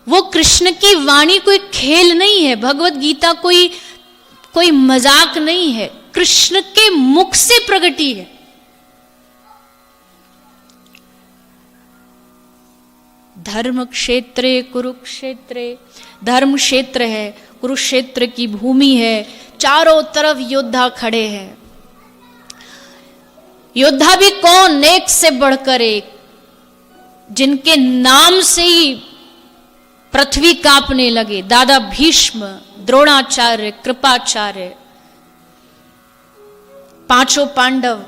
वो कृष्ण की वाणी कोई खेल नहीं है, भगवत गीता कोई मजाक नहीं है, कृष्ण के मुख से प्रगटी है। धर्म क्षेत्रे कुरुक्षेत्रे, धर्म क्षेत्र है, कुरुक्षेत्र की भूमि है, चारों तरफ योद्धा खड़े हैं। योद्धा भी कौन, एक से बढ़कर एक, जिनके नाम से ही पृथ्वी कांपने लगे। दादा भीष्म, द्रोणाचार्य, कृपाचार्य, पांचों पांडव।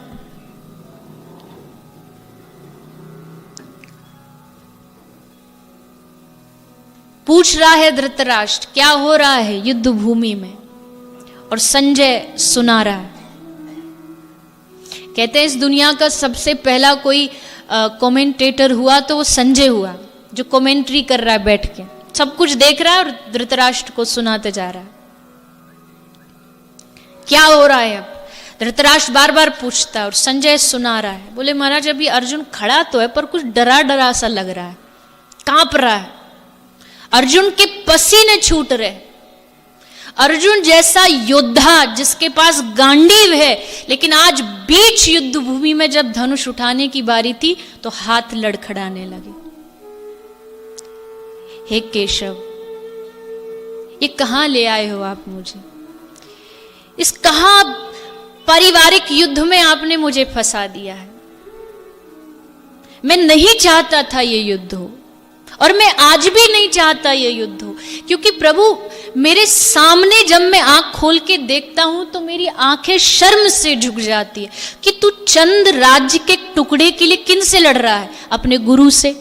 पूछ रहा है धृतराष्ट्र क्या हो रहा है युद्ध भूमि में, और संजय सुना रहा है। कहते हैं इस दुनिया का सबसे पहला कोई कमेंटेटर हुआ तो वो संजय हुआ, जो कमेंट्री कर रहा है बैठ के, सब कुछ देख रहा है और धृतराष्ट्र को सुनाते जा रहा है क्या हो रहा है। अब धृतराष्ट्र बार बार पूछता है और संजय सुना रहा है। बोले महाराज अभी अर्जुन खड़ा तो है पर कुछ डरा डरा सा लग रहा है, कांप रहा है, अर्जुन के पसीने छूट रहे। अर्जुन जैसा योद्धा जिसके पास गांडीव है, लेकिन आज बीच युद्ध भूमि में जब धनुष उठाने की बारी थी तो हाथ लड़खड़ाने लगे। हे केशव, ये कहां ले आए हो आप मुझे, इस कहां पारिवारिक युद्ध में आपने मुझे फंसा दिया है। मैं नहीं चाहता था ये युद्ध हो, और मैं आज भी नहीं चाहता ये युद्ध हो, क्योंकि प्रभु मेरे सामने जब मैं आंख खोल के देखता हूं तो मेरी आंखें शर्म से झुक जाती है कि तू चंद राज्य के टुकड़े के लिए किन से लड़ रहा है, अपने गुरु से।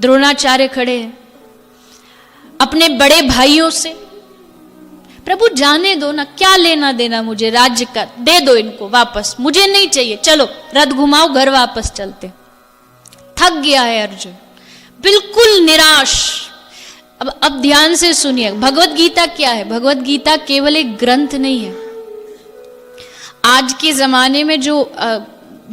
द्रोणाचार्य खड़े हैं, अपने बड़े भाइयों से। प्रभु जाने दो ना, क्या लेना देना मुझे राज्य का, दे दो इनको वापस, मुझे नहीं चाहिए, चलो रथ घुमाओ घर वापस चलते। थक गया है अर्जुन, बिल्कुल निराश। अब ध्यान से सुनिए, भगवत गीता क्या है? भगवत गीता केवल एक ग्रंथ नहीं है। आज के जमाने में जो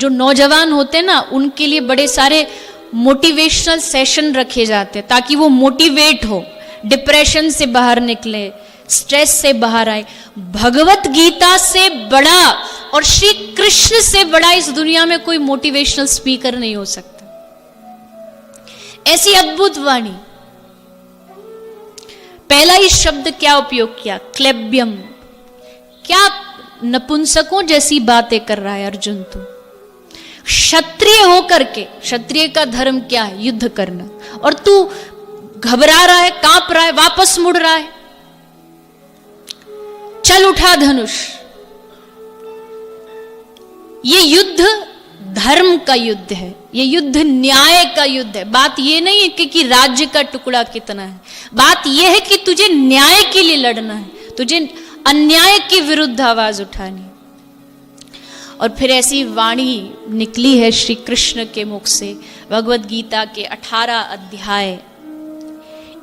नौजवान होते हैं ना, उनके लिए बड़े सारे मोटिवेशनल सेशन रखे जाते हैं ताकि वो मोटिवेट हो, डिप्रेशन से बाहर निकले, स्ट्रेस से बाहर आए। भगवत गीता से बड़ा और श्री कृष्ण से बड़ा इस दुनिया में कोई मोटिवेशनल स्पीकर नहीं हो सकता। ऐसी अद्भुत वाणी। पहला ही शब्द क्या उपयोग किया? क्लेब्यम। क्या नपुंसकों जैसी बातें कर रहा है अर्जुन? तो क्षत्रिय होकर के, क्षत्रिय का धर्म क्या है? युद्ध करना, और तू घबरा रहा है, कांप रहा है, वापस मुड़ रहा है। चल उठा धनुष। ये युद्ध धर्म का युद्ध है, ये युद्ध न्याय का युद्ध है। बात ये नहीं है कि राज्य का टुकड़ा कितना है, बात ये है कि तुझे न्याय के लिए लड़ना है, तुझे अन्याय के विरुद्ध आवाज उठानी। और फिर ऐसी वाणी निकली है श्री कृष्ण के मुख से। भगवत गीता के 18 अध्याय,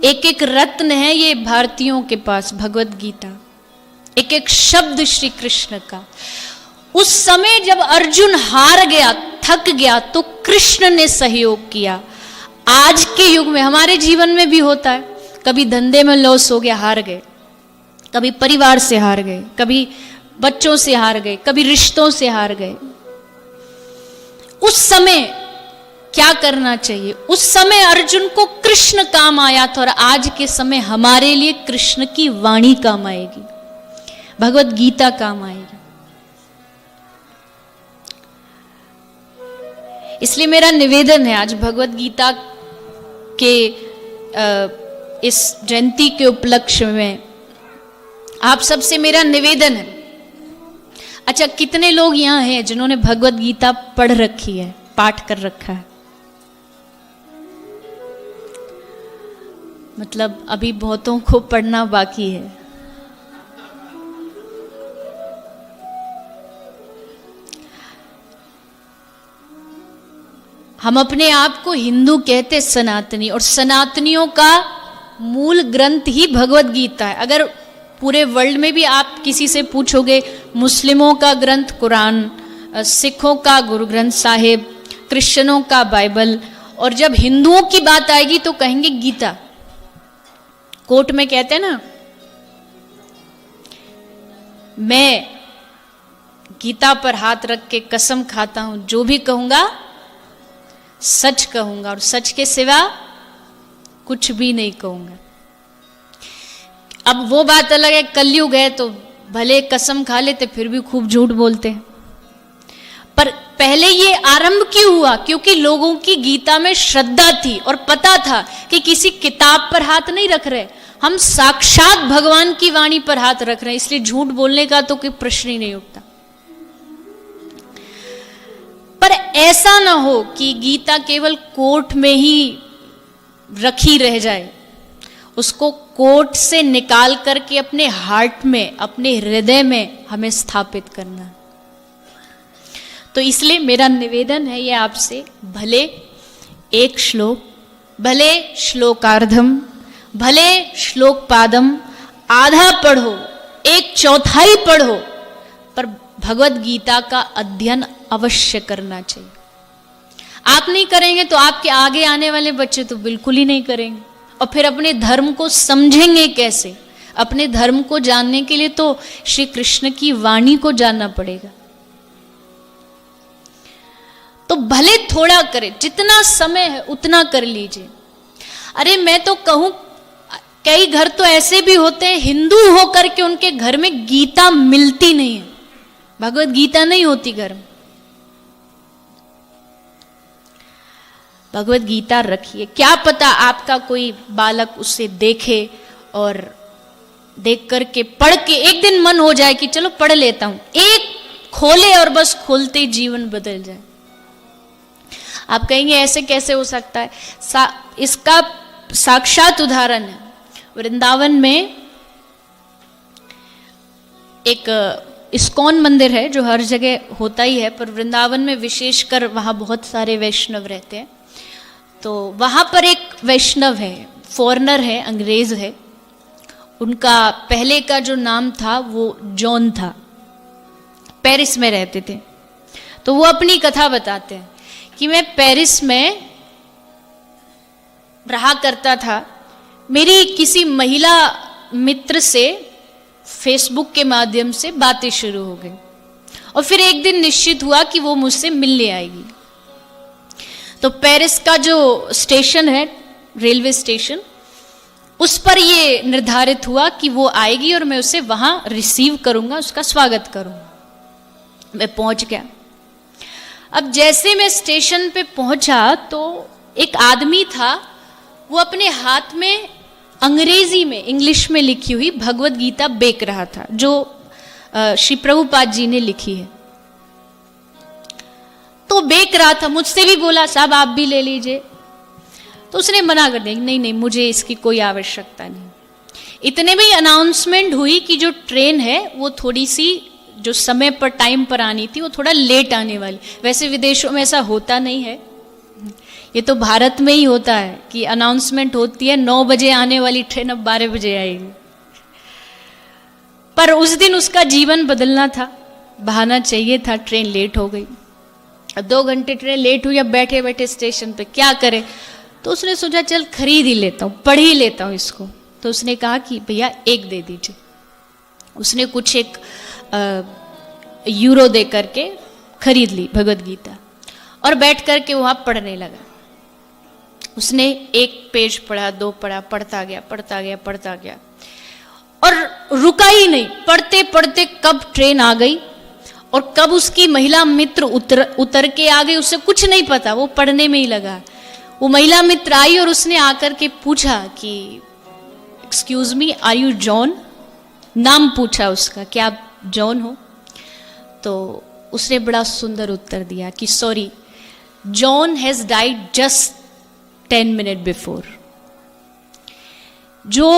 एक एक रत्न है ये भारतीयों के पास। भगवत गीता एक एक शब्द श्री कृष्ण का। उस समय जब अर्जुन हार गया, थक गया, तो कृष्ण ने सहयोग किया। आज के युग में, हमारे जीवन में भी होता है, कभी धंधे में लॉस हो गया, हार गए, कभी परिवार से हार गए, कभी बच्चों से हार गए, कभी रिश्तों से हार गए। उस समय क्या करना चाहिए? उस समय अर्जुन को कृष्ण काम आया था, और आज के समय हमारे लिए कृष्ण की वाणी काम आएगी, भगवत गीता काम आएगी। इसलिए मेरा निवेदन है, आज भगवत गीता के इस जयंती के उपलक्ष्य में आप सबसे मेरा निवेदन है। अच्छा, कितने लोग यहाँ हैं जिन्होंने भगवत गीता पढ़ रखी है, पाठ कर रखा है? मतलब अभी बहुतों को पढ़ना बाकी है। हम अपने आप को हिंदू कहते, सनातनी, और सनातनियों का मूल ग्रंथ ही भगवत गीता है। अगर पूरे वर्ल्ड में भी आप किसी से पूछोगे, मुस्लिमों का ग्रंथ कुरान, सिखों का गुरु ग्रंथ साहिब, क्रिश्चियनों का बाइबल, और जब हिंदुओं की बात आएगी तो कहेंगे गीता। कोर्ट में कहते हैं ना, मैं गीता पर हाथ रख के कसम खाता हूं, जो भी कहूंगा सच कहूंगा और सच के सिवा कुछ भी नहीं कहूंगा। अब वो बात अलग है, कलयुग है तो भले कसम खा लेते फिर भी खूब झूठ बोलते हैं। पर पहले ये आरंभ क्यों हुआ? क्योंकि लोगों की गीता में श्रद्धा थी और पता था कि किसी किताब पर हाथ नहीं रख रहे, हम साक्षात भगवान की वाणी पर हाथ रख रहे हैं, इसलिए झूठ बोलने का तो कोई प्रश्न ही नहीं उठता। पर ऐसा ना हो कि गीता केवल कोर्ट में ही रखी रह जाए, उसको कोर्ट से निकाल करके अपने हार्ट में, अपने हृदय में हमें स्थापित करना है। तो इसलिए मेरा निवेदन है ये आपसे, भले एक श्लोक, भले श्लोकार्धम, भले श्लोक पादम, आधा पढ़ो, एक चौथाई पढ़ो, पर भगवत गीता का अध्ययन अवश्य करना चाहिए। आप नहीं करेंगे तो आपके आगे आने वाले बच्चे तो बिल्कुल ही नहीं करेंगे, और फिर अपने धर्म को समझेंगे कैसे? अपने धर्म को जानने के लिए तो श्री कृष्ण की वाणी को जानना पड़ेगा। तो भले थोड़ा करें, जितना समय है उतना कर लीजिए। अरे मैं तो कहूं, कई घर तो ऐसे भी होते हैं हिंदू होकर के उनके घर में गीता मिलती नहीं है, भगवत गीता नहीं होती घर में। भगवत गीता रखिए, क्या पता आपका कोई बालक उसे देखे और देख करके पढ़ के एक दिन मन हो जाए कि चलो पढ़ लेता हूं, एक खोले और बस खोलते ही जीवन बदल जाए। आप कहेंगे ऐसे कैसे हो सकता है? इसका साक्षात उदाहरण है, वृंदावन में एक इस्कॉन मंदिर है जो हर जगह होता ही है, पर वृंदावन में विशेषकर वहाँ बहुत सारे वैष्णव रहते हैं। तो वहाँ पर एक वैष्णव है, फॉरेनर है, अंग्रेज है, उनका पहले का जो नाम था वो जॉन था, पेरिस में रहते थे। तो वो अपनी कथा बताते हैं कि मैं पेरिस में रहा करता था, मेरी किसी महिला मित्र से फेसबुक के माध्यम से बातें शुरू हो गई और फिर एक दिन निश्चित हुआ कि वो मुझसे मिलने आएगी। तो पेरिस का जो स्टेशन है, रेलवे स्टेशन, उस पर ये निर्धारित हुआ कि वो आएगी और मैं उसे वहां रिसीव करूंगा, उसका स्वागत करूंगा। मैं पहुंच गया। अब जैसे मैं स्टेशन पे पहुंचा तो एक आदमी था, वो अपने हाथ में अंग्रेजी में, इंग्लिश में लिखी हुई भगवत गीता बेच रहा था, जो श्री प्रभुपाद जी ने लिखी है। तो बेच रहा था, मुझसे भी बोला साहब आप भी ले लीजिए, तो उसने मना कर दिया, नहीं नहीं मुझे इसकी कोई आवश्यकता नहीं। इतने में अनाउंसमेंट हुई कि जो ट्रेन है वो थोड़ी सी, जो समय पर टाइम पर आनी थी वो थोड़ा लेट आने वाली। वैसे विदेशों में ऐसा होता नहीं है, ये तो भारत में ही होता है कि अनाउंसमेंट होती है 9 बजे आने वाली ट्रेन अब 12 बजे आएगी। पर उस दिन उसका जीवन बदलना था, बहाना चाहिए था, ट्रेन लेट हो गई। अब 2 घंटे ट्रेन लेट हुई, अब बैठे बैठे स्टेशन पे क्या करे, तो उसने सोचा चल खरीद ही लेता हूँ, पढ़ ही लेता हूँ इसको। तो उसने कहा कि भैया एक दे दीजिए। उसने कुछ एक यूरो दे करके खरीद ली भगवत गीता और बैठ करके वहाँ पढ़ने लगा। उसने 1 पेज पढ़ा, 2 पढ़ा, पढ़ता गया पढ़ता गया पढ़ता गया और रुका ही नहीं। पढ़ते पढ़ते कब ट्रेन आ गई और कब उसकी महिला मित्र उतर के आ गई उसे कुछ नहीं पता, वो पढ़ने में ही लगा। वो महिला मित्र आई और उसने आकर के पूछा कि excuse me are you John, नाम पूछा उसका, क्या आप जॉन हो? तो उसने बड़ा सुंदर उत्तर दिया कि sorry, John has died just 10 minute before. जो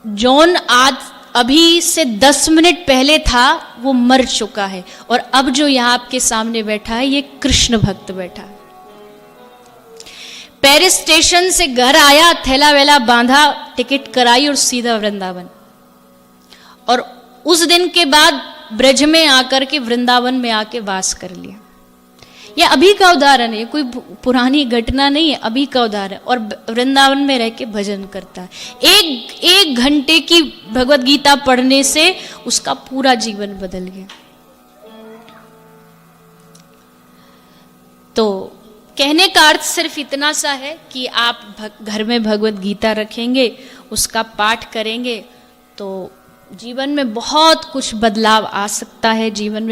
जॉन आज अभी से 10 मिनट पहले था वो मर चुका है, और अब जो यहां आपके सामने बैठा है ये कृष्ण भक्त बैठा है। पेरिस स्टेशन से घर आया, थैला वेला बांधा, टिकट कराई और सीधा वृंदावन। और उस दिन के बाद ब्रज में आकर के वृंदावन में आके वास कर लिया। ये अभी का उदाहरण है, कोई पुरानी घटना नहीं है, अभी का उदाहरण। और वृंदावन में रह के भजन करता है, एक घंटे की भगवत गीता पढ़ने से उसका पूरा जीवन बदल गया। तो कहने का अर्थ सिर्फ इतना सा है कि आप घर में भगवत गीता रखेंगे, उसका पाठ करेंगे, तो जीवन में बहुत कुछ बदलाव आ सकता है, जीवन में